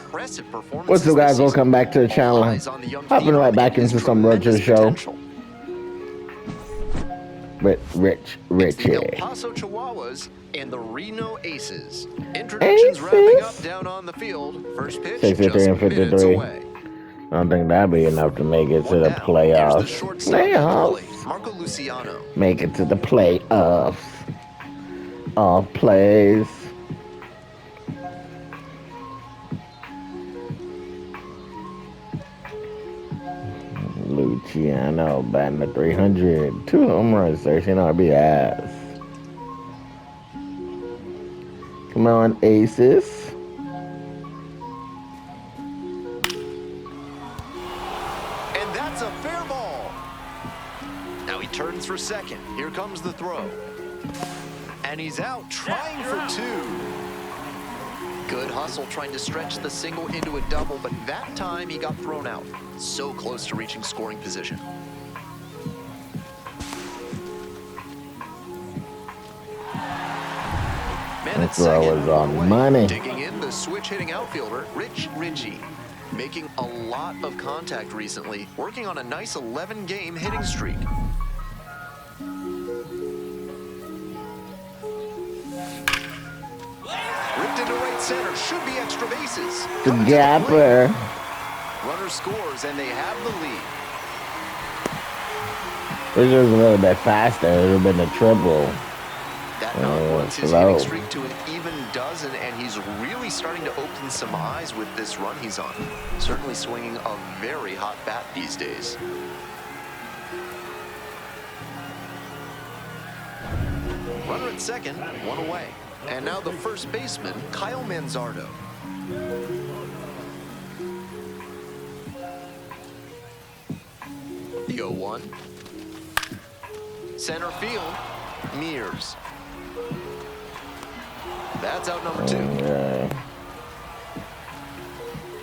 impressive performances. What's up, guys? Welcome back to the channel. Hopping right back into some Road to the Show. With Richie. El Paso Chihuahuas and the Reno Aces. Introductions wrapping up down on the field. First pitch 63 and 53. Away. I don't think that'd be enough to make it to the playoffs. Marco Luciano. Make it to the playoffs. Off plays. Luciano batting the 300. 2 home runs, 13 RBIs. Come on, Aces. And that's a fair ball. Now he turns for second. Here comes the throw. And he's out trying for 2. Good hustle trying to stretch the single into a double, but that time he got thrown out. So close to reaching scoring position. Man at second, was on money. Digging in, the switch-hitting outfielder, Richie. Making a lot of contact recently, working on a nice 11-game hitting streak. Ripped into right center, should be extra bases. The gapper. Runner scores, and they have the lead. This was a little bit faster. It would have been a triple. That knock runs his hitting streak to an even dozen, and he's really starting to open some eyes with this run he's on. Certainly swinging a very hot bat these days. Runner at second, 1 away. And now the first baseman, Kyle Manzardo. The 0-1. Center field, Mears. That's out number 2. Okay.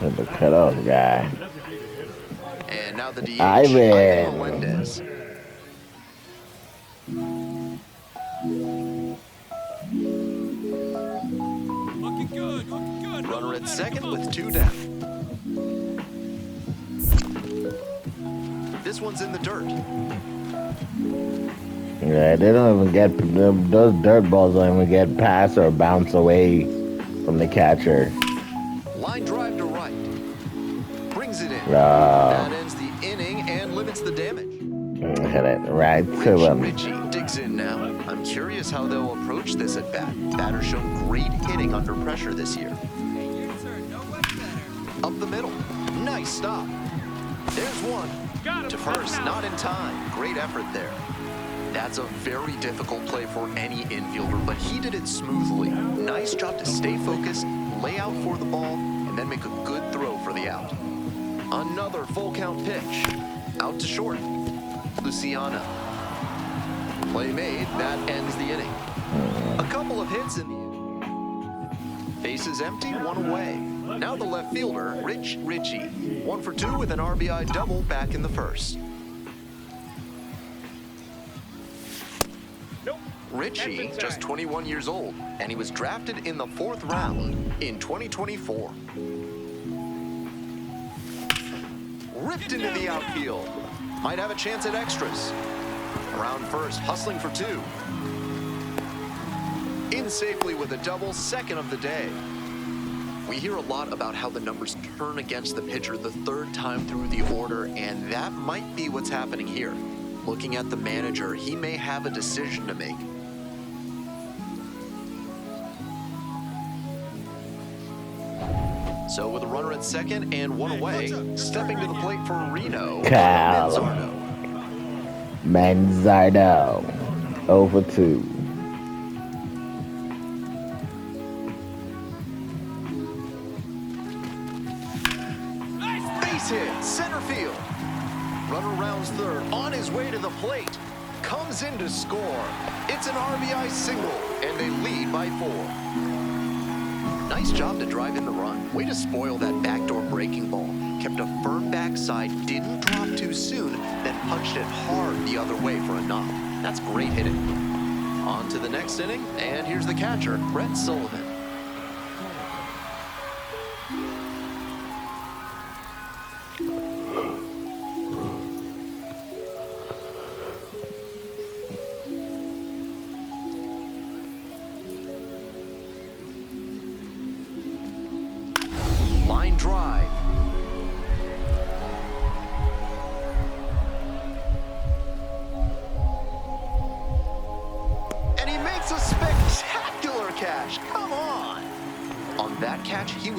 The cutoff guy. And now the DH, Ivan Melendez. Looking good. Runner at second with 2 down. This one's in the dirt. Yeah, they don't even get those dirt balls. Don't even get past or bounce away from the catcher. Line drive to right. Brings it in. That ends the inning and limits the damage. Hit it right to him. Richie digs in now. I'm curious how they'll approach this at bat. Batter's shown great hitting under pressure this year. Up the middle. Nice stop. There's one. To first, not in time. Great effort there. That's a very difficult play for any infielder, but he did it smoothly. Nice job to stay focused, lay out for the ball, and then make a good throw for the out. Another full count pitch. Out to short. Luciano. Play made. That ends the inning. A couple of hits in the inning. Bases empty, 1 away. Now the left fielder, Richie. 1 for 2 with an RBI double back in the first. Richie, just 21 years old, and he was drafted in the 4th round in 2024. Ripped into the outfield. Might have a chance at extras. Around first, hustling for 2. In safely with a double, second of the day. We hear a lot about how the numbers turn against the pitcher the 3rd time through the order, and that might be what's happening here. Looking at the manager, he may have a decision to make. So with a runner at second and 1 away, stepping to the plate for Reno, Manzardo. 0 for 2. Base hit, center field. Runner rounds third, on his way to the plate. Comes in to score. It's an RBI single, and they lead by 4. Nice job to drive in the run. Way to spoil that backdoor breaking ball. Kept a firm backside, didn't drop too soon, then punched it hard the other way for a knock. That's great hitting. On to the next inning, and here's the catcher, Brett Sullivan.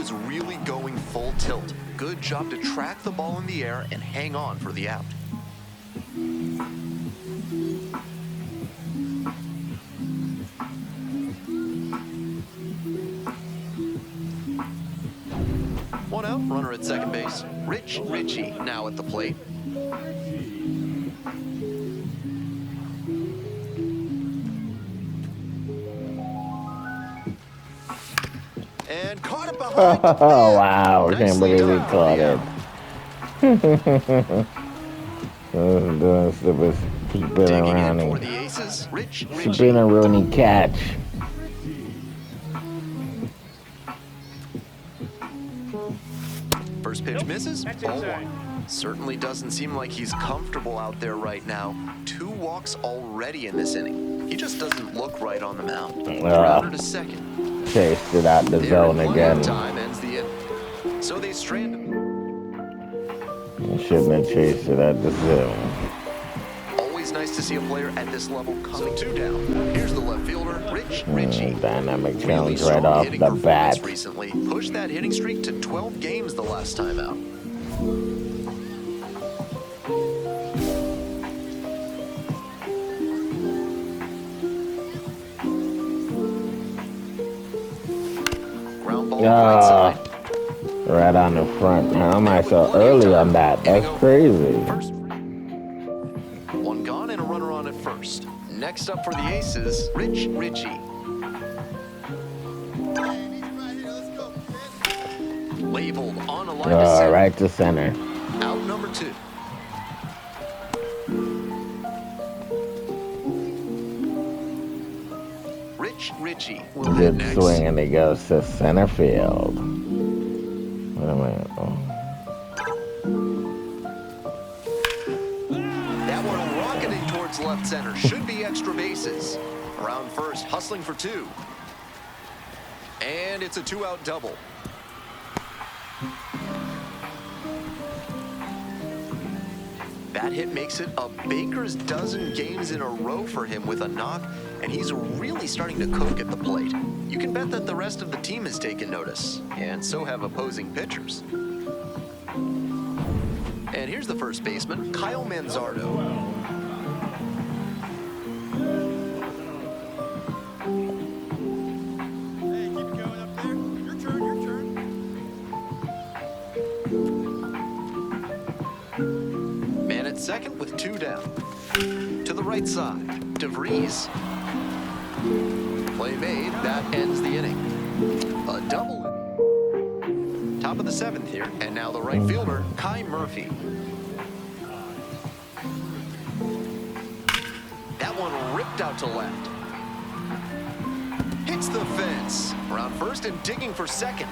was really going full tilt. Good job to track the ball in the air and hang on for the out. One out, runner at second base. Rich Ritchie now at the plate. And caught it behind. Oh, wow. I can't Nicely believe he done. caught Yeah. it. Doing stupid Digging in around for him. the aces. Rich Ritchie. Spin a Rooney catch. First pitch misses. Ball one. Certainly doesn't seem like he's comfortable out there right now. 2 walks already in this inning. He just doesn't look right on the mound. Grounder to second. Chased it out the There, zone one again. time ends the inning. So they strand him. Shouldn't have chased it at the zone. Always nice to see a player at this level coming 2 down. Here's the left fielder, Rich Ritchie. Dynamic Really challenge right strong off hitting the performance bat. recently. Pushed that hitting streak to 12 games the last time out. Ground ball right side. Right on the front. How am I so early on that? That's crazy. First. One gone and a runner on at first. Next up for the aces, Rich Ritchie. Labeled on a line to center. Right to center. Out number 2. Rich Ritchie will hit Good next. swing and he goes to center field. Wait a minute. Oh. That one rocketing towards left center. Should be extra bases. Around first, hustling for 2. And it's a 2-out double. That hit makes it a baker's dozen games in a row for him with a knock, and he's really starting to cook at the plate. You can bet that the rest of the team has taken notice, and so have opposing pitchers. And here's the first baseman, Kyle Manzardo. Hey, keep it going up there. Your turn, your turn. Man at second with 2 down. To the right side, DeVries. Play made, that ends the inning. A double. Top of the 7th here, and now the right fielder, Kai Murphy. That one ripped out to left. Hits the fence. Around first and digging for second.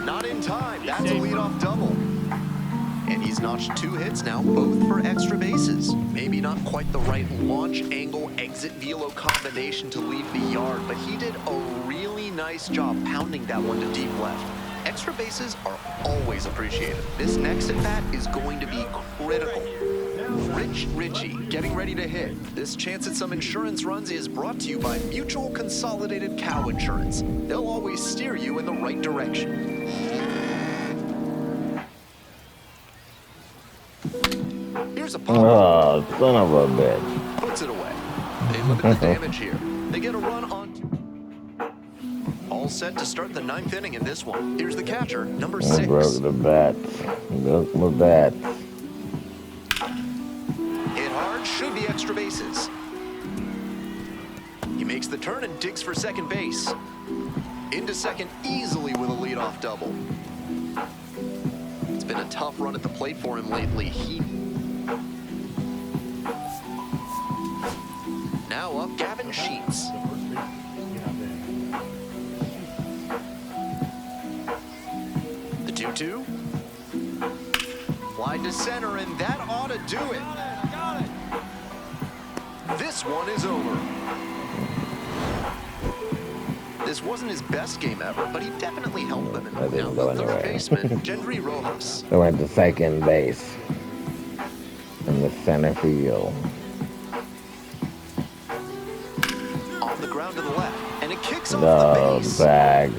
Not in time. That's a leadoff double. And he's notched 2 hits now, both for extra bases. Maybe not quite the right launch angle exit velo combination to leave the yard, but he did a really nice job pounding that one to deep left. Extra bases are always appreciated. This next at bat is going to be critical. Rich Ritchie getting ready to hit. This chance at some insurance runs is brought to you by Mutual Consolidated Cow Insurance. They'll always steer you in the right direction. Here's a pop. Oh, son of a bitch. Puts it away. They limit the damage here. They get a run on. All set to start the 9th inning in this one. Here's the catcher, number I 6. broke the bat. Broke my bat. Hit hard, should be extra bases. He makes the turn and digs for second base. Into second easily with a leadoff double. It's been a tough run at the plate for him lately. Now up, Gavin Sheets. The 2-2. Wide to center, and that ought to do it. Got it. This one is over. This wasn't his best game ever, but he definitely helped them. That didn't Now go the third anywhere. baseman, Gendry Rojas. I went to second base. In the center field. On the ground to the left, and it kicks off No the base. bag.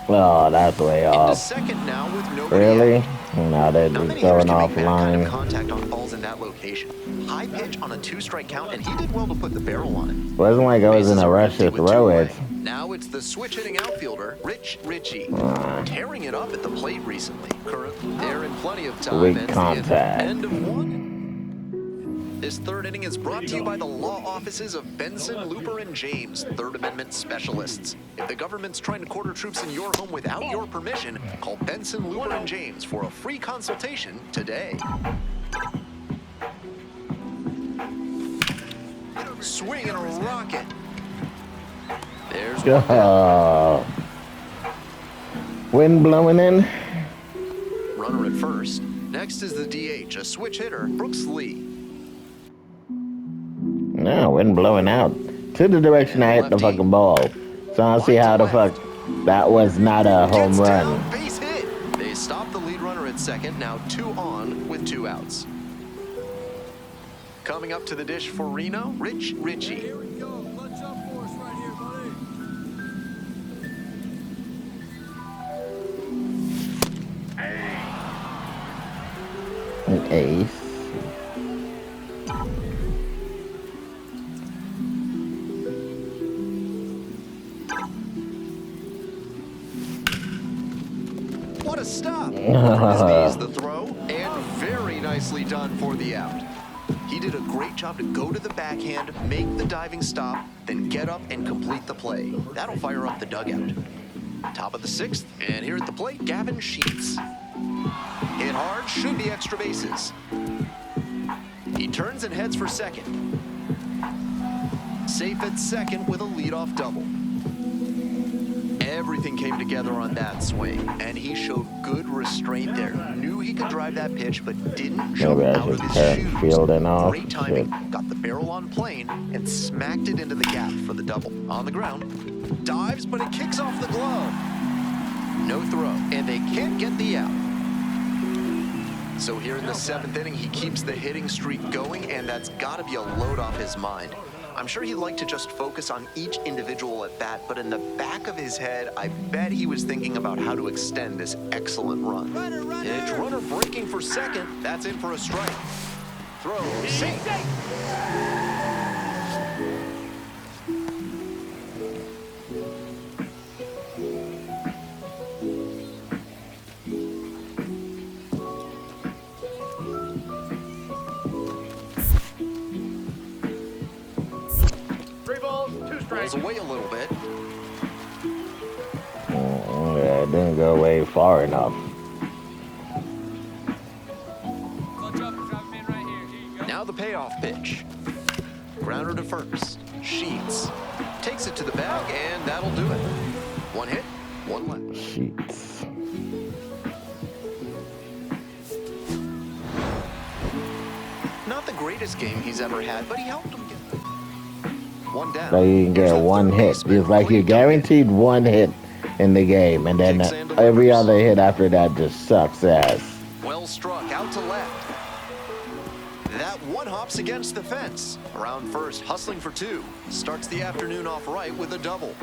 Oh, that's way Into off. second now with nobody Really? out. No, they're Not just many hitters going can make that kind of offline. contact on balls in that location. High pitch on a 2-strike count, and he did well to put the barrel on it. Wasn't like I was in Bases a are rush empty to with throw 2 it. away. Now it's the switch-hitting outfielder, Rich Ritchie, tearing it up at the plate recently. Currently, they're in plenty of time. Weak Ends the contact. End of 1. This third inning is brought to you by the law offices of Benson, Looper, and James, Third Amendment specialists. If the government's trying to quarter troops in your home without your permission, call Benson, Looper, and James for a free consultation today. Swing and a rocket. There's one down. Wind blowing in. Runner at first. Next is the DH, a switch hitter, Brooks Lee. No, wind blowing out to the direction I hit the Lefty. fucking ball. So I don't see how the fuck that was not a home Gets run. down, base hit. They stop the lead runner at second, now 2 on with 2 outs. Coming up to the dish for Reno, Rich Ritchie. Here we go. Clutch up for us right here, buddy. An ace. What a stop. From his knees, the throw, and very nicely done for the out. He did a great job to go to the backhand, make the diving stop, then get up and complete the play. That'll fire up the dugout. Top of the 6th, and here at the plate, Gavin Sheets. Hit hard, should be extra bases. He turns and heads for second. Safe at second with a leadoff double. Everything came together on that swing, and he showed good restraint there. Knew he could drive that pitch, but didn't jump Maybe I out of should his turn shoes. fielding off. Great timing, got the barrel on plane, and smacked it into the gap for the double. On the ground, dives, but it kicks off the glove. No throw, and they can't get the out. So here in the 7th inning, he keeps the hitting streak going, and that's got to be a load off his mind. I'm sure he'd like to just focus on each individual at bat, but in the back of his head, I bet he was thinking about how to extend this excellent run. Pitch runner breaking for second. That's in for a strike. Throw, sink. Pulls away a little bit. Yeah, it didn't go way far enough. Clutch up and drop him in right here. Here you go. Now the payoff pitch. Grounder to first. Sheets. Takes it to the bag, and that'll do it. 1 hit, 1 left. Sheets. Not the greatest game he's ever had, but he helped him get 1 down. So you can Here's get the one third hit. baseman, It's like Roy you're guaranteed one hit in the game, and then Kicks and every delivers. other hit after that just sucks ass. Well struck, out to left. That one hops against the fence. Around first, hustling for 2. Starts the afternoon off right with a double.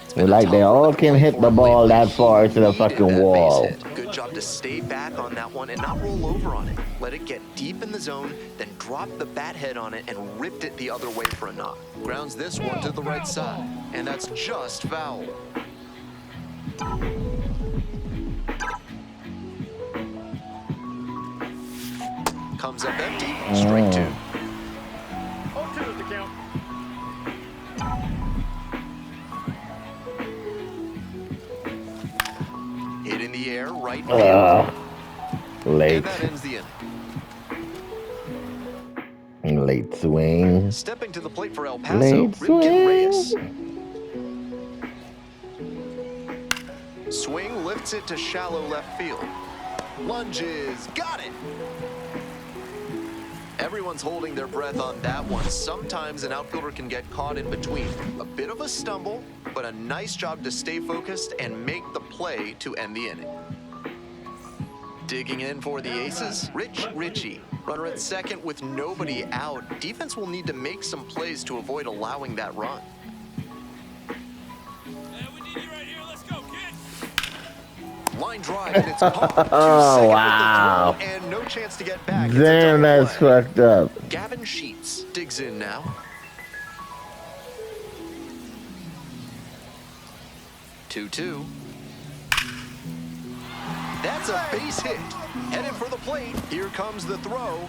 It's been a Like tough they run all to can play hit for the him ball lately. that far to the He needed fucking that base wall. hit. Good job to stay back on that one and not roll over on it. Let it get deep in the zone, then drop the bat head on it and ripped it the other way for a knock. Grounds this one to the right side, and that's just foul. Comes up empty, strike 2. 0-2 is the count. Hit in the air, right field. Late. And that ends the inning. Late swing. Stepping to the plate for El Paso, Late Ripken Reyes. swing. Swing lifts it to shallow left field. Lunges, got it! Everyone's holding their breath on that one. Sometimes an outfielder can get caught in between. A bit of a stumble, but a nice job to stay focused and make the play to end the inning. Digging in for the aces, Rich Ritchie. Runner at second with nobody out. Defense will need to make some plays to avoid allowing that run. We need you Line drive, and it's caught. Oh, wow. With the throw, and no chance to get back. Damn, that's fucked up. Gavin Sheets digs in now. 2-2. That's a base hit. Headed for the plate. Here comes the throw.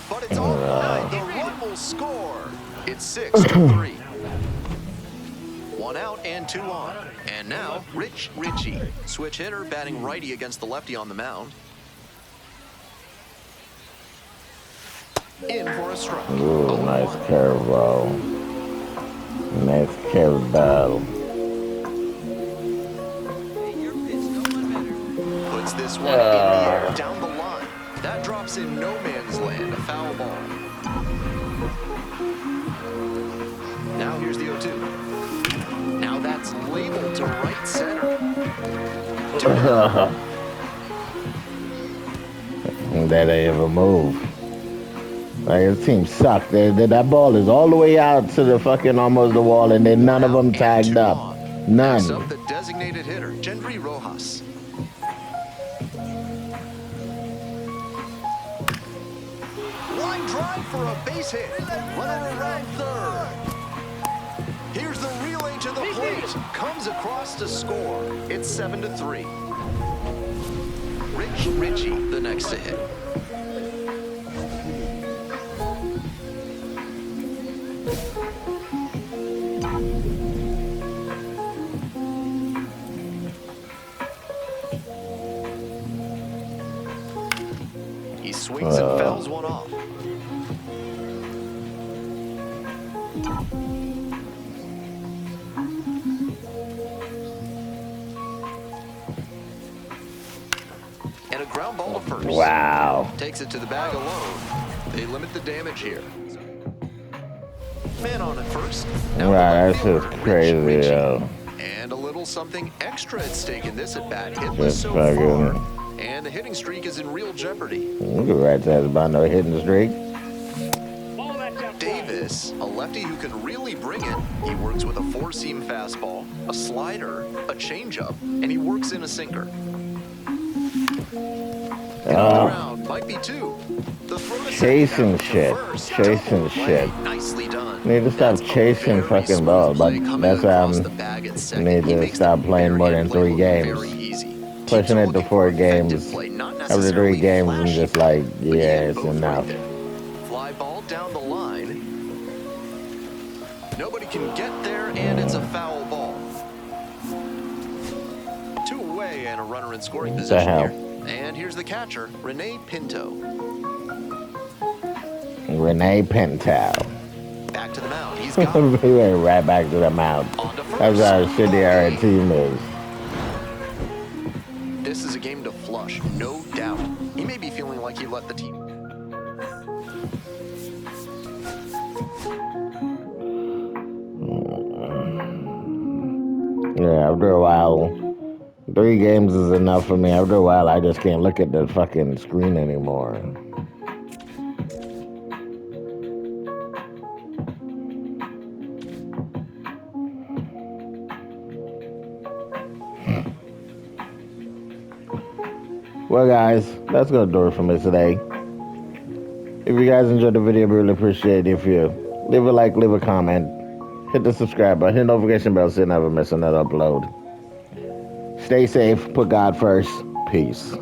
But it's offline. The run will score. It's 6-3. 1 out and 2 on. And now, Rich Ritchie. Switch hitter batting righty against the lefty on the mound. In for a strike. Ooh, nice curveball. Nice curveball. Puts this one in the air down the line. That drops in no man's land. A foul ball. Now here's the 0-2. Now that's labeled to right center. That ain't ever move. Like, his team sucked. That ball is all the way out to the fucking almost the wall, and then none of them tagged up. None. Next up, the designated hitter, Gendry Rojas. Line drive for a base hit. Runner around third. Here's the relay to the plate. Comes across to score. It's 7-3. Rich Ritchie, the next to hit. He swings and fouls one off. And a ground ball to first. Wow. Takes it to the bag alone. They limit the damage here. Man on at first. Wow, that's just crazy, yo. And a little something extra at stake in this at bat. Hitless Just so fucking. far. And the hitting streak is in real jeopardy. Look at Rat's ass about no hitting streak. Davis, a lefty who can really bring it. He works with a four-seam fastball, a slider, a changeup, and he works in a sinker. Ground might be two. The throw to Chasing second, shit. first, Chasing double shit. play. Nicely done. Need to stop chasing Very fucking smooth balls, but play coming that's why across I'm the bag at second. need He to makes stop the playing more very than play 3 look games. very easy. Pushing it to 4 games. Play, not After 3 necessarily games, I'm flashy just like, but he yeah, had it's both enough. right there. Fly ball down the line. Nobody can get there, and it's a foul ball. 2 away and a runner in scoring position hell? here. And here's the catcher, Renee Pinto. Renee Pinto. Back to the mound. He's got We went right back to the mound. on to first. That's how shitty our team is. This is a game to flush, no doubt. He may be feeling like he let the team. Yeah, after a while, 3 games is enough for me. After a while, I just can't look at the fucking screen anymore. Well, guys, that's gonna do it for me today. If you guys enjoyed the video, we really appreciate it if you leave a like, leave a comment, hit the subscribe button, hit the notification bell so you never miss another upload. Stay safe, put God first. Peace.